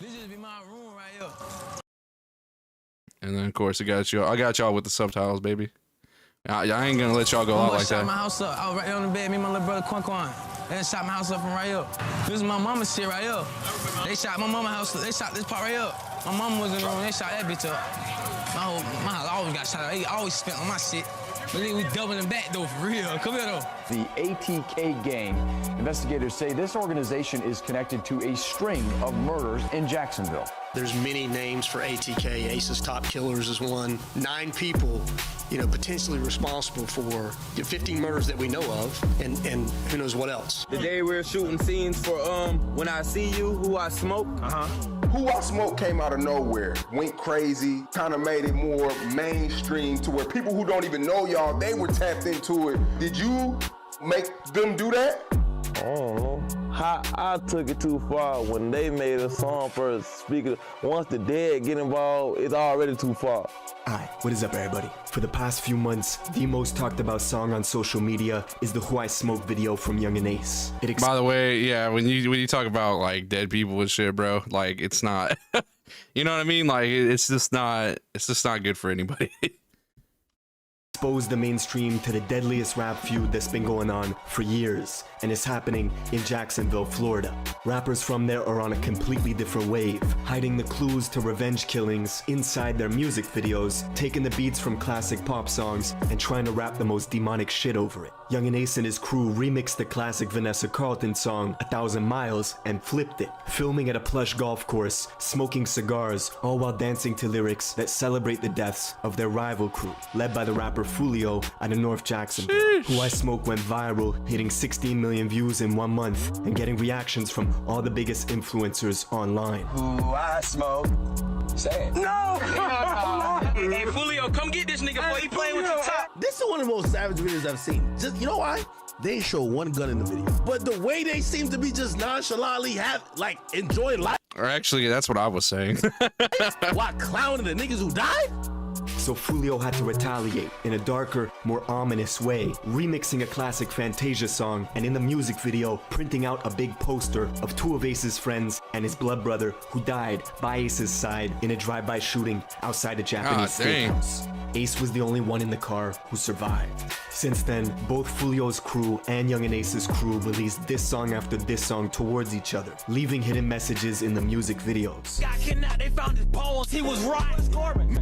This just be my room right here. And then of course I got y'all with the subtitles, baby. I ain't gonna let y'all go out like that. My house up. I was right there on the bed, me and my little brother Quan. They shot my house up from right here. This is my mama's shit right here. They shot my mama's house up. They shot this part right here. My mama was in the room. They shot that bitch up. My house always got shot up. They always spent on my shit. But then we doubling back though, for real. Come here though. The ATK gang. Investigators say this organization is connected to a string of murders in Jacksonville. There's many names for ATK. Ace's Top Killers is one. 9 people, potentially responsible for 15 murders that we know of, and who knows what else. The day we were shooting scenes for When I See You, Who I Smoke. Who I Smoke came out of nowhere, went crazy, kind of made it more mainstream to where people who don't even know y'all, they were tapped into it. Did you make them do that? I don't know. I took it too far when they made a song for a speaker. Once the dead get involved, it's already too far. Hi, what is up everybody? For the past few months, the most talked about song on social media is the Who I Smoke video from Yungeen Ace. By the way, yeah, when you talk about like dead people and shit, bro, like it's not you know what I mean? Like it's just not good for anybody. Exposed the mainstream to the deadliest rap feud that's been going on for years, and it's happening in Jacksonville, Florida. Rappers from there are on a completely different wave, hiding the clues to revenge killings inside their music videos, taking the beats from classic pop songs, and trying to rap the most demonic shit over it. Yungeen Ace and his crew remixed the classic Vanessa Carlton song 1,000 Miles and flipped it, filming at a plush golf course, smoking cigars, all while dancing to lyrics that celebrate the deaths of their rival crew, led by the rapper Foolio out of North Jacksonville. Who I Smoke went viral, hitting 16 million views in 1 month and getting reactions from all the biggest influencers online. Who I Smoke. Say it. No! Hey, Foolio, come get this nigga before he playing with your top. This is one of the most savage videos I've seen. Just, you know why? They ain't show one gun in the video. But the way they seem to be just nonchalantly enjoying life. Or actually, that's what I was saying. While clowning the niggas who died? So Foolio had to retaliate in a darker, more ominous way, remixing a classic Fantasia song, and in the music video, printing out a big poster of 2 of Ace's friends and his blood brother who died by Ace's side in a drive-by shooting outside a Japanese steakhouse. Ace was the only one in the car who survived. Since then, both Foolio's crew and Yungeen Ace's crew released this song after this song towards each other, leaving hidden messages in the music videos. Got kidnapped, they found his bones, he was right.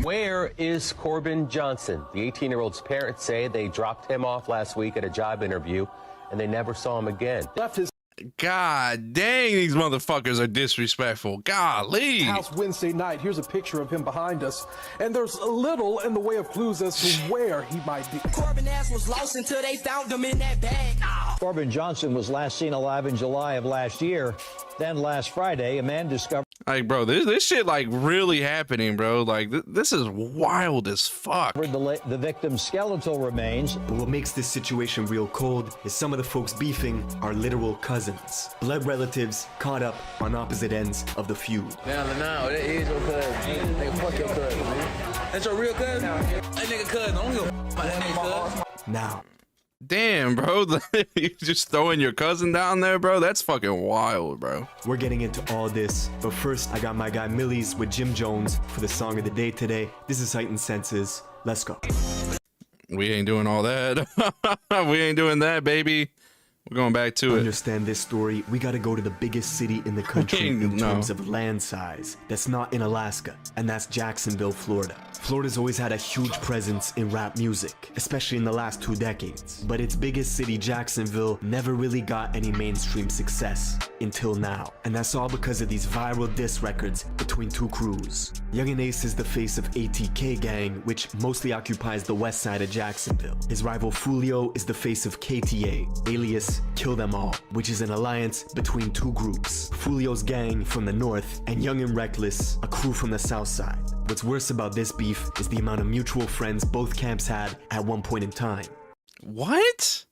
Where is Corbin Johnson? The 18-year-old's parents say they dropped him off last week at a job interview and they never saw him again. Left his God dang, these motherfuckers are disrespectful. Golly. House Wednesday night. Here's a picture of him behind us, and there's little in the way of clues as to where he might be. Corbin ass was lost until they found him in that bag. Corbin Johnson was last seen alive in July of last year. Then last Friday, a man discovered. Like, bro, this shit like really happening, bro. Like, this is wild as fuck. The victim's skeletal remains. But what makes this situation real cold is some of the folks beefing are literal cousins, blood relatives caught up on opposite ends of the feud. Now, that is your cousin. Nigga, fuck your cousin, man. That's your real cousin? That nigga cousin. I don't give a fuck about that nigga cousin. Now. Damn, bro, you just throwing your cousin down there, bro? That's fucking wild, bro. We're getting into all this, but first I got my guy Millies with Jim Jones for the song of the day today. This is Heightened Senses. Let's go. We ain't doing all that. We ain't doing that, baby. We're going back to understand this story, we gotta go to the biggest city in the country in terms of land size. That's not in Alaska, and that's Jacksonville, Florida. Florida's always had a huge presence in rap music, especially in the last 2 decades. But its biggest city, Jacksonville, never really got any mainstream success until now. And that's all because of these viral diss records between 2 crews. Yungeen Ace is the face of ATK gang, which mostly occupies the west side of Jacksonville. His rival Foolio is the face of KTA, alias Kill Them All, which is an alliance between 2 groups. Foolio's gang from the north and Young and Reckless, a crew from the south side. What's worse about this beef is the amount of mutual friends both camps had at one point in time. What?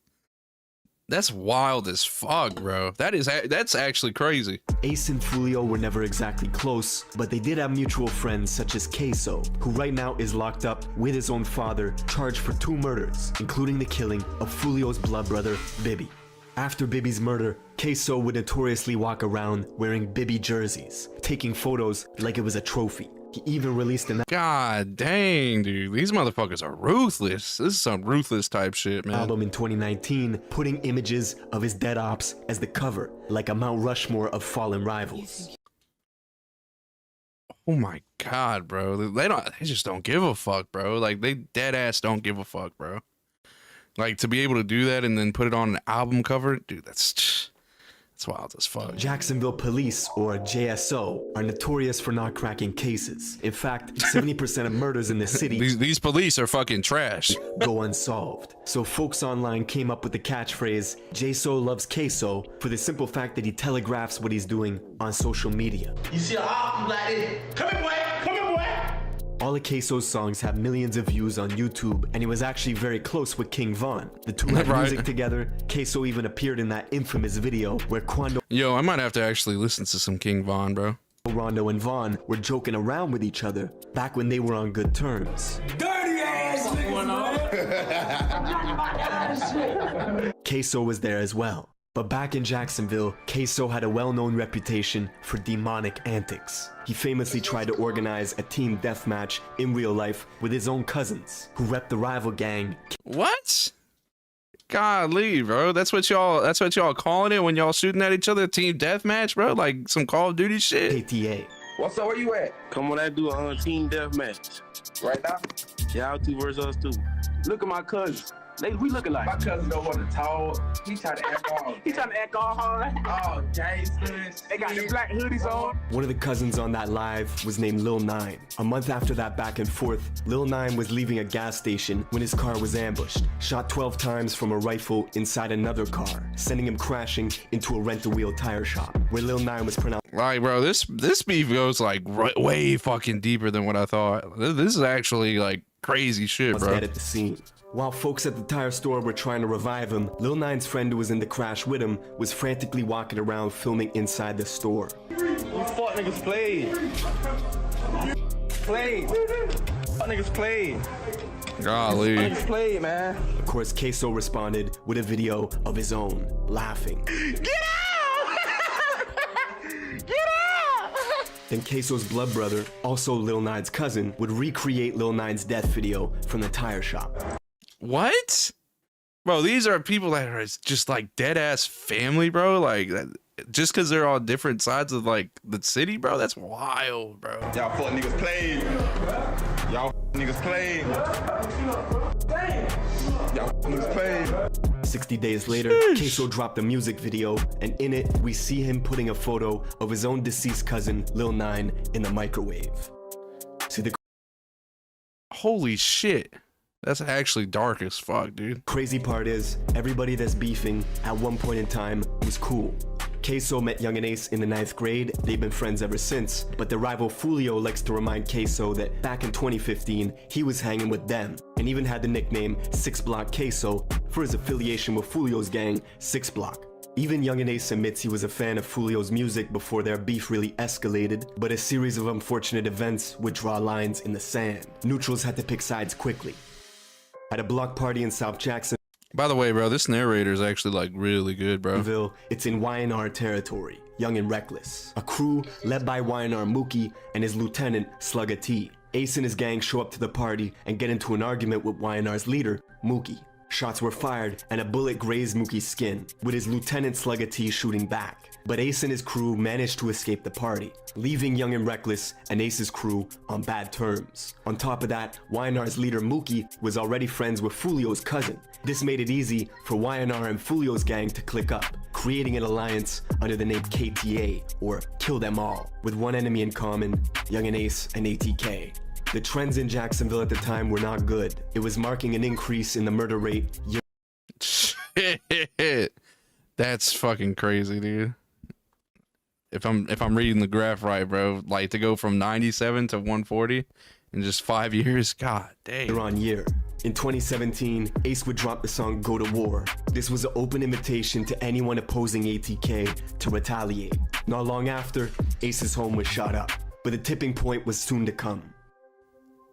That's wild as fuck, bro. That's actually crazy. Ace and Foolio were never exactly close, but they did have mutual friends such as Ksoo, who right now is locked up with his own father, charged for 2 murders, including the killing of Foolio's blood brother, Bibby. After Bibby's murder, Ksoo would notoriously walk around wearing Bibby jerseys, taking photos like it was a trophy. He even released an God dang, dude. These motherfuckers are ruthless. This is some ruthless type shit, man. album in 2019, putting images of his dead ops as the cover, like a Mount Rushmore of fallen rivals. Oh my God, bro. They just don't give a fuck, bro. Like, they dead ass don't give a fuck, bro. Like, to be able to do that and then put it on an album cover, dude, that's wild as fuck. Jacksonville police, or JSO, are notorious for not cracking cases. In fact, 70% of murders in the city these police are fucking trash. go unsolved. So folks online came up with the catchphrase, JSO loves Ksoo, for the simple fact that he telegraphs what he's doing on social media. You see a hop like this? Come here, boy. Come here, boy. All of Ksoo's songs have millions of views on YouTube, and he was actually very close with King Von. The two had music together. Ksoo even appeared in that infamous video where Quando... Yo, I might have to actually listen to some King Von, bro. Rondo and Von were joking around with each other back when they were on good terms. Dirty ass Ksoo was there as well. But back in Jacksonville, Ksoo had a well-known reputation for demonic antics. He famously tried to organize a team deathmatch in real life with his own cousins, who repped the rival gang. What? Golly, bro. That's what y'all calling it when y'all shooting at each other? Team deathmatch, bro? Like some Call of Duty shit? KTA. What's up? Where you at? Come on, I do a team deathmatch. Right now? Y'all two versus us two. Look at my cousins. We looking like. My cousin don't want to talk. He trying to act all. He trying to act all hard. Oh, gangsters. They got the black hoodies on. One of the cousins on that live was named Lil 9. A month after that back and forth, Lil 9 was leaving a gas station when his car was ambushed, shot 12 times from a rifle inside another car, sending him crashing into a rent-a-wheel tire shop, where Lil 9 was pronounced. Like, bro, this beef goes like way fucking deeper than what I thought. This is actually like crazy shit, bro. At the scene. While folks at the tire store were trying to revive him, Lil 9's friend who was in the crash with him was frantically walking around filming inside the store. You fuck niggas played. Played. Fuck niggas played. Golly. Niggas played, man. Of course, Ksoo responded with a video of his own, laughing. Get out! Get out! Then Ksoo's blood brother, also Lil 9's cousin, would recreate Lil 9's death video from the tire shop. What? Bro, these are people that are just like dead ass family, bro. Like, just because they're on different sides of like the city, bro. That's wild, bro. Y'all fuck niggas played. Y'all niggas played. Y'all niggas played. 60 days later, Ksoo dropped a music video, and in it, we see him putting a photo of his own deceased cousin, Lil 9, in the microwave. See, the holy shit. That's actually dark as fuck, dude. Crazy part is, everybody that's beefing at one point in time was cool. Ksoo met Young and Ace in the 9th grade. They've been friends ever since, but the rival Foolio likes to remind Ksoo that back in 2015, he was hanging with them, and even had the nickname 6 Block Ksoo for his affiliation with Foolio's gang, 6 Block. Even Young and Ace admits he was a fan of Foolio's music before their beef really escalated, but a series of unfortunate events would draw lines in the sand. Neutrals had to pick sides quickly. At a block party in South Jackson. By the way, bro, this narrator is actually like really good, bro. It's in YNR territory, Young and Reckless. A crew led by YNR Mookie and his lieutenant Slugga T. Ace and his gang show up to the party and get into an argument with YNR's leader, Mookie. Shots were fired and a bullet grazed Mookie's skin, with his lieutenant Slugga T shooting back. But Ace and his crew managed to escape the party, leaving Young and Reckless and Ace's crew on bad terms. On top of that, YNR's leader Mookie was already friends with Foolio's cousin. This made it easy for YNR and Foolio's gang to click up, creating an alliance under the name KTA, or Kill Them All, with one enemy in common, Young and Ace and ATK. The trends in Jacksonville at the time were not good. It was marking an increase in the murder rate. That's fucking crazy, dude. If I'm reading the graph right, bro, like to go from 97 to 140 in just 5 years, god dang. Year on year. In 2017, Ace would drop the song Go to War. This was an open invitation to anyone opposing ATK to retaliate. Not long after, Ace's home was shot up, but the tipping point was soon to come.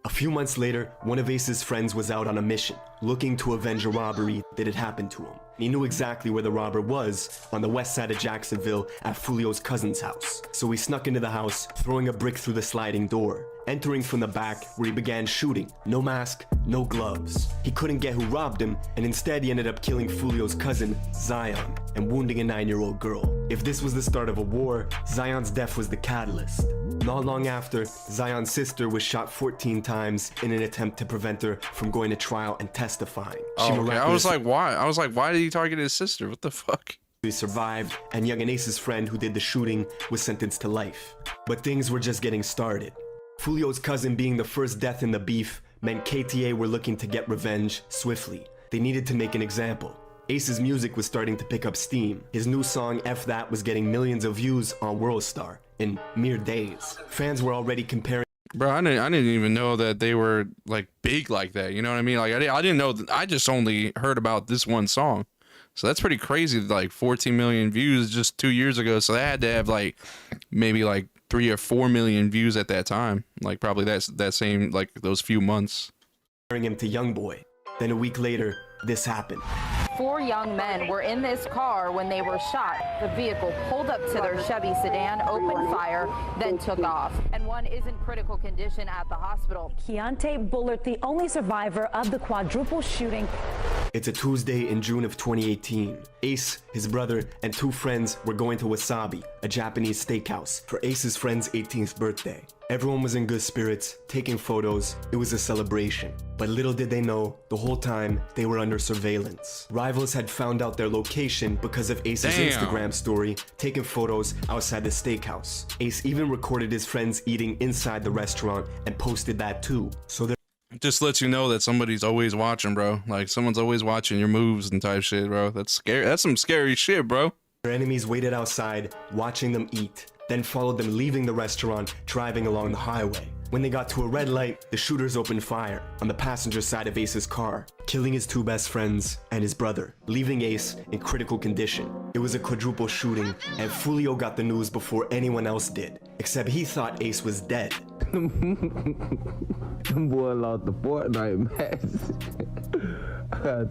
A few months later, one of Ace's friends was out on a mission, looking to avenge a robbery that had happened to him. He knew exactly where the robber was, on the west side of Jacksonville at Foolio's cousin's house. So he snuck into the house, throwing a brick through the sliding door, entering from the back where he began shooting. No mask, no gloves. He couldn't get who robbed him, and instead he ended up killing Foolio's cousin, Zion, and wounding a 9-year-old girl. If this was the start of a war, Zion's death was the catalyst. Not long after, Zion's sister was shot 14 times in an attempt to prevent her from going to trial and testifying. Oh, okay. I was like, why did he target his sister? What the fuck? He survived, and Yungeen Ace's friend who did the shooting was sentenced to life. But things were just getting started. Foolio's cousin being the first death in the beef meant KTA were looking to get revenge swiftly. They needed to make an example. Ace's music was starting to pick up steam. His new song, F That, was getting millions of views on WorldStar in mere days. Fans were already comparing. Bro, I didn't even know that they were like big like that. You know what I mean? Like I didn't know. I just only heard about this one song. So that's pretty crazy. Like 14 million views just 2 years ago. So they had to have like maybe like 3 or 4 million views at that time. Like probably that same, like those few months. Comparing him to Youngboy. Then a week later, this happened. 4 young men were in this car when they were shot. The vehicle pulled up to their Chevy sedan, opened fire, then took off. And one is in critical condition at the hospital. Keontae Bullard, the only survivor of the quadruple shooting. It's a Tuesday in June of 2018. Ace, his brother, and 2 friends were going to Wasabi, a Japanese steakhouse, for Ace's friend's 18th birthday. Everyone was in good spirits, taking photos. It was a celebration. But little did they know, the whole time, they were under surveillance. Rivals had found out their location because of Ace's Instagram story, taking photos outside the steakhouse. Ace even recorded his friends eating inside the restaurant and posted that too. So just lets you know that somebody's always watching, bro. Like someone's always watching your moves and type shit, bro. That's scary. That's some scary shit, bro. Their enemies waited outside, watching them eat, then followed them leaving the restaurant, driving along the highway. When they got to a red light, the shooters opened fire on the passenger side of Ace's car, killing his 2 best friends and his brother, leaving Ace in critical condition. It was a quadruple shooting, and Foolio got the news before anyone else did, except he thought Ace was dead. Them boy lost the Fortnite match.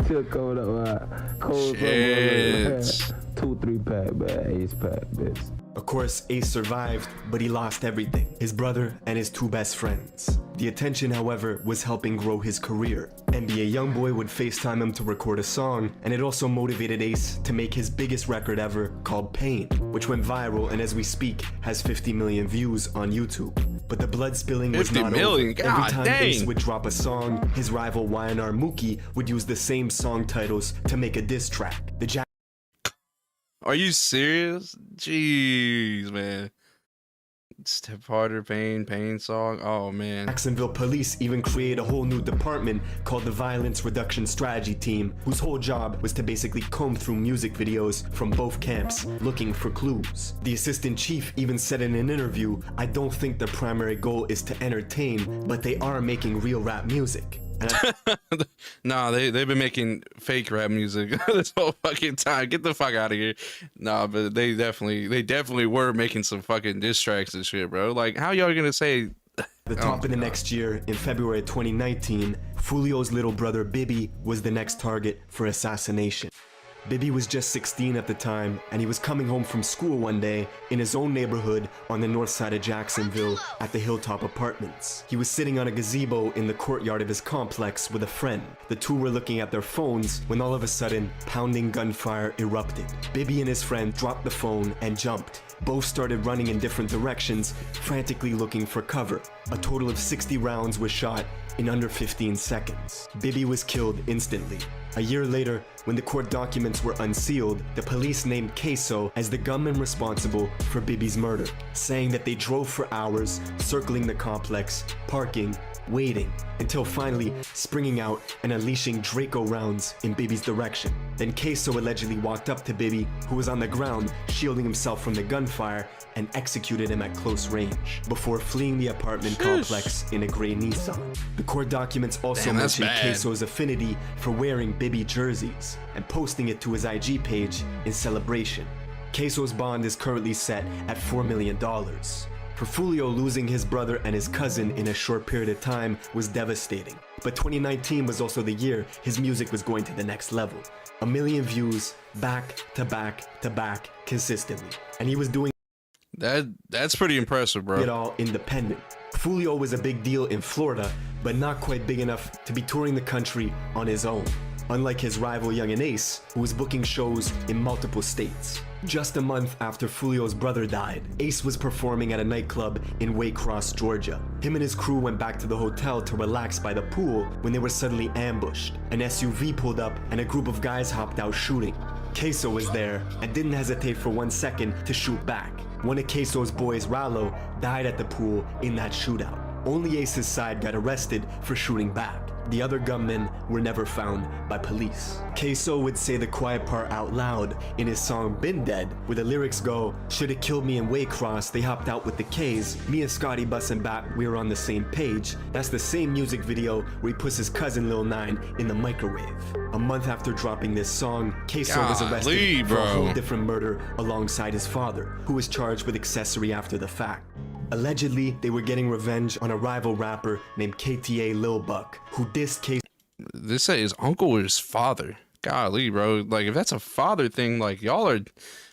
Took over the cold 2-3 pack, man. Ace pack, bitch. Of course, Ace survived, but he lost everything. His brother and his 2 best friends. The attention, however, was helping grow his career. NBA Youngboy would FaceTime him to record a song, and it also motivated Ace to make his biggest record ever called Pain, which went viral and as we speak has 50 million views on YouTube. But the blood spilling was not over. Every time Ace would drop a song, his rival YNR Mookie would use the same song titles to make a diss track. Are you serious? Jeez, man. Step Harder, Pain song. Oh, man. Jacksonville police even created a whole new department called the Violence Reduction Strategy Team, whose whole job was to basically comb through music videos from both camps, looking for clues. The assistant chief even said in an interview, "I don't think their primary goal is to entertain, but they are making real rap music." Nah, they've been making fake rap music this whole fucking time. Get the fuck out of here. Nah, but they definitely were making some fucking diss tracks and shit, bro. Like, how y'all gonna say? The top of the next year, in February 2019, Foolio's little brother Bibby was the next target for assassination. Bibby was just 16 at the time, and he was coming home from school one day in his own neighborhood on the north side of Jacksonville at the Hilltop Apartments. He was sitting on a gazebo in the courtyard of his complex with a friend. The 2 were looking at their phones when all of a sudden, pounding gunfire erupted. Bibby and his friend dropped the phone and jumped. Both started running in different directions, frantically looking for cover. A total of 60 rounds was shot in under 15 seconds. Bibby was killed instantly. A year later, when the court documents were unsealed, the police named Ksoo as the gunman responsible for Bibby's murder, saying that they drove for hours, circling the complex, parking, waiting, until finally springing out and unleashing Draco rounds in Bibby's direction. Then Ksoo allegedly walked up to Bibby, who was on the ground, shielding himself from the gunfire, and executed him at close range, before fleeing the apartment complex in a gray Nissan. The court documents also mentioned Ksoo's affinity for wearing Bibby jerseys, and posting it to his IG page in celebration. Ksoo's bond is currently set at $4 million. For Foolio, losing his brother and his cousin in a short period of time was devastating. But 2019 was also the year his music was going to the next level. 1 million views, back to back to back, consistently. And he was doing that's pretty impressive, bro. It all independent. Foolio was a big deal in Florida, but not quite big enough to be touring the country on his own. Unlike his rival Yungeen Ace, who was booking shows in multiple states. Just a month after Foolio's brother died, Ace was performing at a nightclub in Waycross, Georgia. Him and his crew went back to the hotel to relax by the pool when they were suddenly ambushed. An SUV pulled up and a group of guys hopped out shooting. Ksoo was there and didn't hesitate for 1 second to shoot back. One of Ksoo's boys, Rallo, died at the pool in that shootout. Only Ace's side got arrested for shooting back. The other gunmen were never found by police. Ksoo would say the quiet part out loud in his song Been Dead, where the lyrics go, "Shoulda killed me in Waycross, they hopped out with the K's, me and Scotty bustin' back, we were on the same page." That's the same music video where he puts his cousin Lil 9 in the microwave. A month after dropping this song, Ksoo was arrested for a whole different murder alongside his father, who was charged with accessory after the fact. Allegedly, they were getting revenge on a rival rapper named KTA Lil Buck, who dissed Ksoo. They say his uncle or his father. Golly, bro. Like, if that's a father thing, like, y'all are...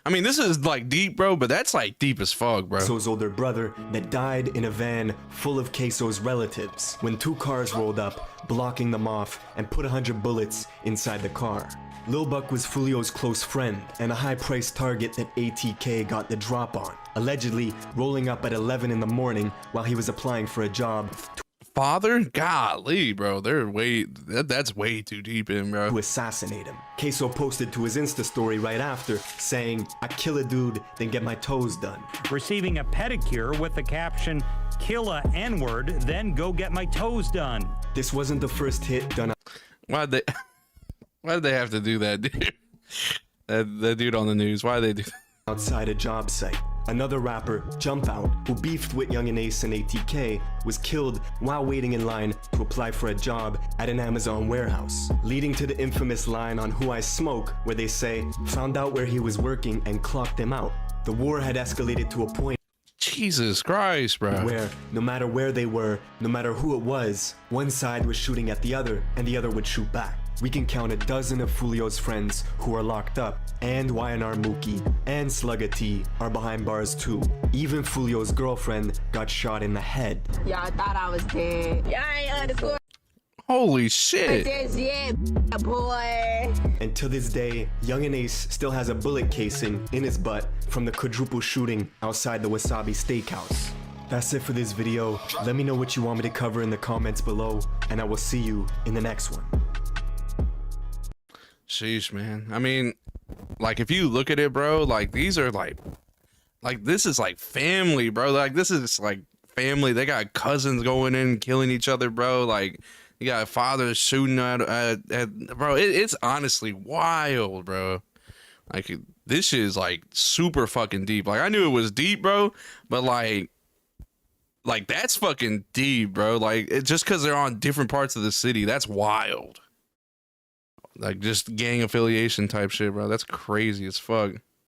I mean, this is, like, deep, bro, but that's, like, deep as fuck, bro. Ksoo's older brother that died in a van full of Ksoo's relatives when 2 cars rolled up, blocking them off, and put 100 bullets inside the car. Lil Buck was Foolio's close friend and a high-priced target that ATK got the drop on, allegedly rolling up at 11 in the morning while he was applying for a job. Father? Golly, bro. That's way too deep in, bro. To assassinate him. Ksoo posted to his Insta story right after, saying, "I kill a dude, then get my toes done." Receiving a pedicure with the caption, "Kill a N-word, then go get my toes done." This wasn't the first hit done. Why did they have to do that, dude? That dude on the news. Why did they do that? Outside a job site. Another rapper, Jump Out, who beefed with Yungeen Ace and ATK, was killed while waiting in line to apply for a job at an Amazon warehouse, leading to the infamous line on Who I Smoke, where they say, found out where he was working and clocked him out. The war had escalated to a point Jesus Christ, bro. where no matter where they were, no matter who it was, one side was shooting at the other and the other would shoot back. We can count a dozen of Foolio's friends who are locked up, and YNR Mookie and Slugga T are behind bars too. Even Foolio's girlfriend got shot in the head. Y'all thought I was dead. Y'all ain't underscore. Holy shit. Yeah, boy. And to this day, Yungeen Ace still has a bullet casing in his butt from the quadruple shooting outside the Wasabi Steakhouse. That's it for this video. Let me know what you want me to cover in the comments below, and I will see you in the next one. Sheesh, man. I mean, like, if you look at it, bro, like, these are like this is like family, bro. Like, this is like family. They got cousins going in killing each other, bro. Like, you got fathers shooting at bro. It's honestly wild, bro. Like, this shit is like super fucking deep. Like, I knew it was deep, bro, but like that's fucking deep, bro. Like, just because they're on different parts of the city, that's wild. Like, just gang affiliation type shit, bro. That's crazy as fuck.